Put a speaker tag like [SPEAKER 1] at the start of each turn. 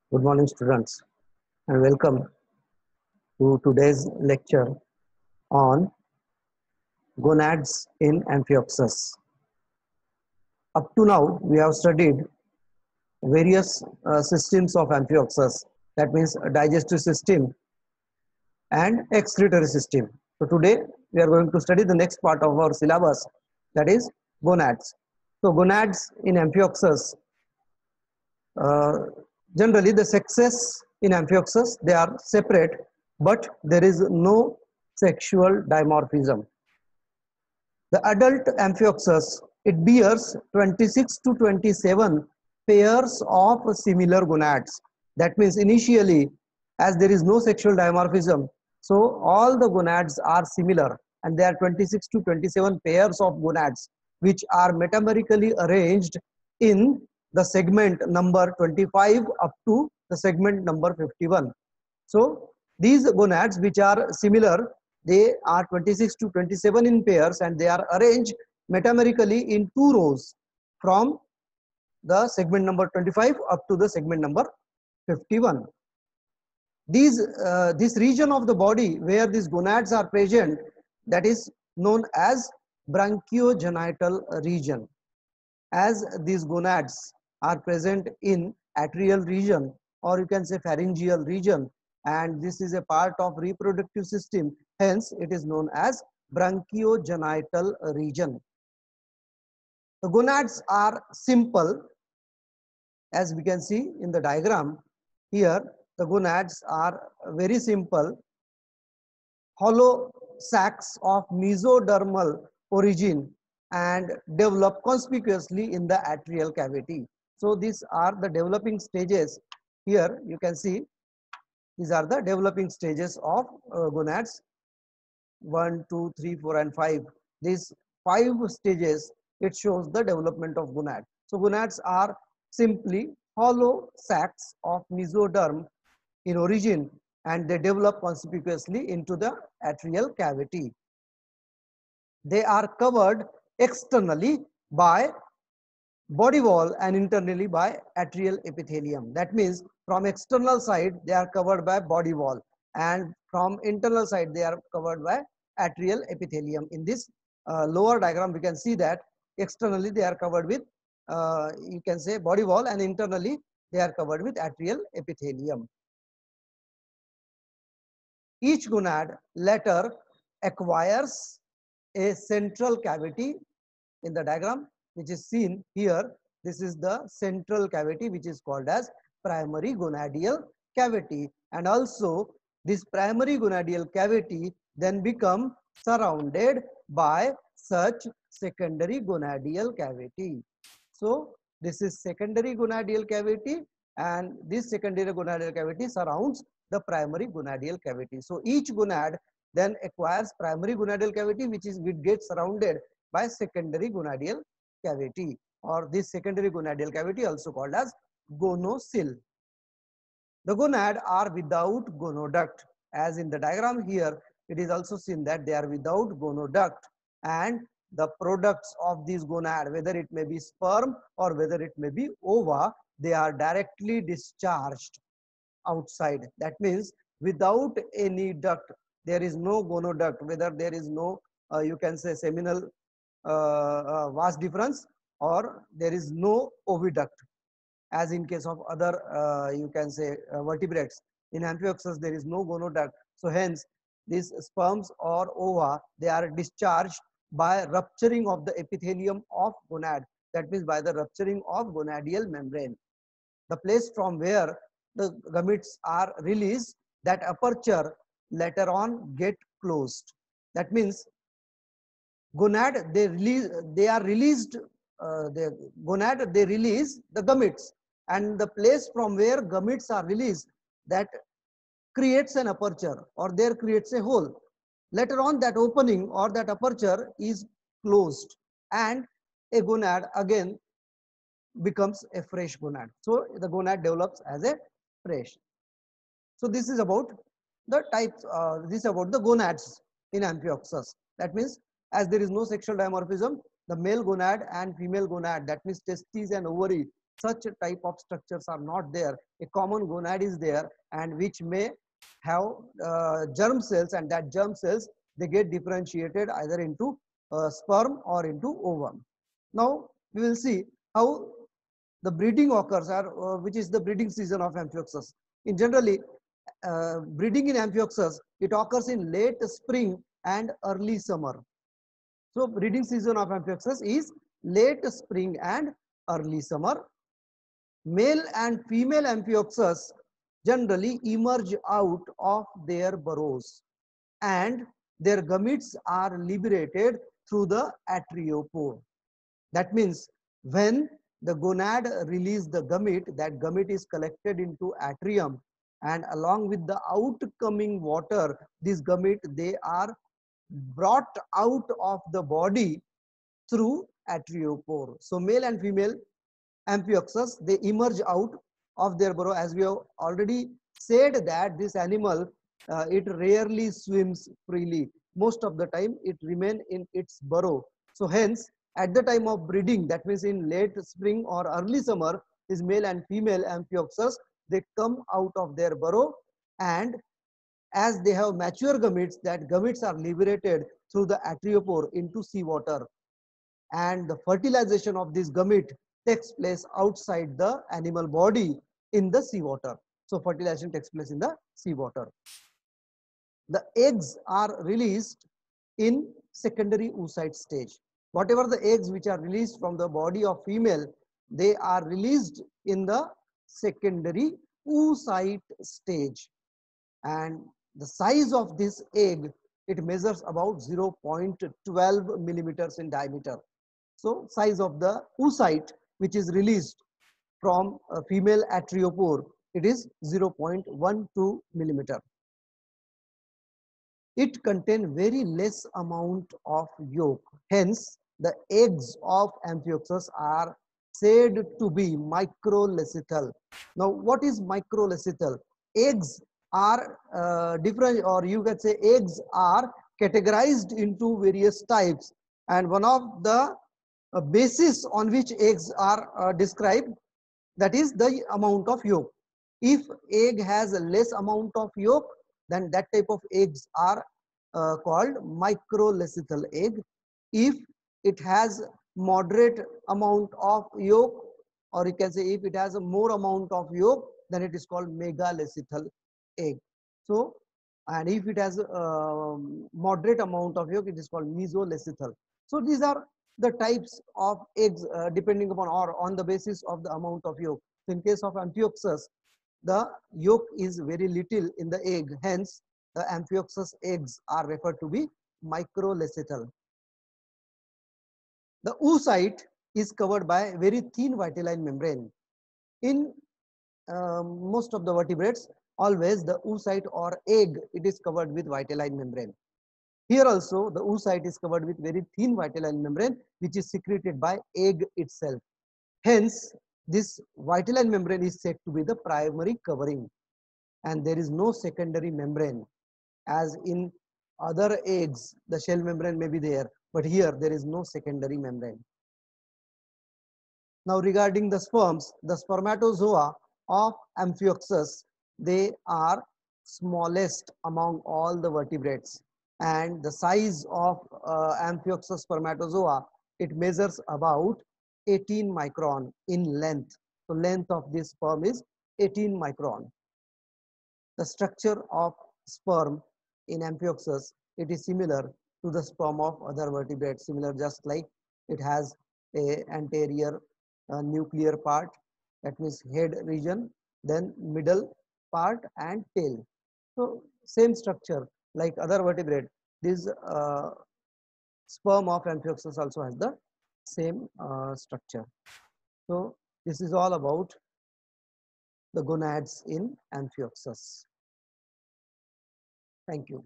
[SPEAKER 1] Good morning, students, and welcome to today's lecture on gonads in Amphioxus. Up to now, we have studied various systems of Amphioxus, that means a digestive system and excretory system. So, today we are going to study the next part of our syllabus, that is gonads. So, gonads in Amphioxus, uh, generally the sexes in Amphioxus they are separate, but there is no sexual dimorphism. The adult Amphioxus it bears 26 to 27 pairs of similar gonads. That means initially, as there is no sexual dimorphism, so all the gonads are similar, and there are 26 to 27 pairs of gonads which are metamerically arranged in the segment number 25 up to the segment number 51. So these gonads which are similar, they are 26 to 27 in pairs, and they are arranged metamerically in two rows from the segment number 25 up to the segment number 51. This region of the body where these gonads are present, that is known as branchiogenital region. As these gonads are present in atrial region, or you can say pharyngeal region, and this is a part of reproductive system, hence it is known as branchiogenital region. The gonads are simple, as we can see in the diagram here. The gonads are very simple hollow sacs of mesodermal origin and develop conspicuously in the atrial cavity. So these are the developing stages. Here you can see these are the developing stages of gonads 1, 2, 3, 4 and 5. These 5 stages it shows the development of gonad. So gonads are simply hollow sacs of mesoderm in origin, and they develop conspicuously into the atrial cavity. They are covered externally by body wall and internally by atrial epithelium. That means from external side they are covered by body wall, and from internal side they are covered by atrial epithelium. In this lower diagram we can see that externally they are covered with you can say body wall, and internally they are covered with atrial epithelium. Each gonad later acquires a central cavity. In the diagram which is seen here, this is the central cavity which is called as primary gonadial cavity, and also this primary gonadial cavity then become surrounded by such secondary gonadial cavity. So this is secondary gonadial cavity, and this secondary gonadial cavity surrounds the primary gonadial cavity. So each gonad then acquires primary gonadial cavity which gets surrounded by secondary gonadial cavity, or this secondary gonadial cavity also called as gonosyl. The gonad are without gonoduct, as in the diagram here it is also seen that they are without gonoduct, and the products of this gonad, whether it may be sperm or whether it may be ova, they are directly discharged outside. That means without any duct, there is no gonoduct, whether there is no you can say seminal vas deferens, or there is no oviduct, as in case of other you can say vertebrates. In Amphioxus there is no gonoduct, so hence these sperms or ova they are discharged by rupturing of the epithelium of gonad, that means by the rupturing of gonadial membrane. The place from where the gametes are released, that aperture later on get closed. That means gonad they are released the gonad they release the gametes, and the place from where gametes are released, that creates an aperture, or there creates a hole. Later on that opening or that aperture is closed, and a gonad again becomes a fresh gonad. So the gonad develops as a fresh. So this is about the types, this is about the gonads in Amphioxus. That means as there is no sexual dimorphism, the male gonad and female gonad, that means testes and ovary, such a type of structures are not there. A common gonad is there, and which may have germ cells, and that germ cells, they get differentiated either into sperm or into ovum. Now we will see how the breeding occurs, or which is the breeding season of Amphioxus. In generally, breeding in Amphioxus, it occurs in late spring and early summer. So breeding season of Amphioxus is late spring and early summer. Male and female Amphioxus generally emerge out of their burrows, and their gametes are liberated through the atriopore. That means when the gonad release the gamete, that gamete is collected into atrium, and along with the outcoming water, these gamete, they are brought out of the body through atriopore. So male and female Amphioxus, they emerge out of their burrow. As we have already said that this animal, it rarely swims freely. Most of the time it remains in its burrow. So hence, at the time of breeding, that means in late spring or early summer, this male and female Amphioxus, they come out of their burrow, and as they have mature gametes, that gametes are liberated through the atriopore into seawater, and the fertilization of this gamete takes place outside the animal body in the seawater. So fertilization takes place in the seawater. The eggs are released in secondary oocyte stage. Whatever the eggs which are released from the body of female, they are released in the secondary oocyte stage, and the size of this egg, it measures about 0.12 millimeters in diameter. So size of the oocyte which is released from a female atriopore, it is 0.12 millimeter. It contains very less amount of yolk. Hence, the eggs of Amphioxus are said to be microlecital. Now, what is microlecital? Eggs are different, or you can say eggs are categorized into various types, and one of the basis on which eggs are described, that is the amount of yolk. If egg has a less amount of yolk, then that type of eggs are called microlecital egg. If it has moderate amount of yolk, or you can say if it has a more amount of yolk, then it is called megalecital egg. So, and if it has a moderate amount of yolk, it is called mesolecital. So these are the types of eggs depending upon or on the basis of the amount of yolk. So in case of Amphioxus, the yolk is very little in the egg, hence the Amphioxus eggs are referred to be microlecital. The oocyte is covered by a very thin vitelline membrane. In most of the vertebrates, always the oocyte or egg, it is covered with vitelline membrane. Here also the oocyte is covered with very thin vitelline membrane, which is secreted by egg itself. Hence, this vitelline membrane is said to be the primary covering, and there is no secondary membrane. As in other eggs, the shell membrane may be there, but here there is no secondary membrane. Now regarding the sperms, the spermatozoa of Amphioxus, they are smallest among all the vertebrates, and the size of Amphioxus spermatozoa, it measures about 18 micron in length. So length of this sperm is 18 micron. The structure of sperm in Amphioxus, it is similar to the sperm of other vertebrates, similar just like it has a anterior nuclear part, that means head region, then middle part and tail. So same structure like other vertebrate. This sperm of Amphioxus also has the same structure. So this is all about the gonads in Amphioxus. Thank you.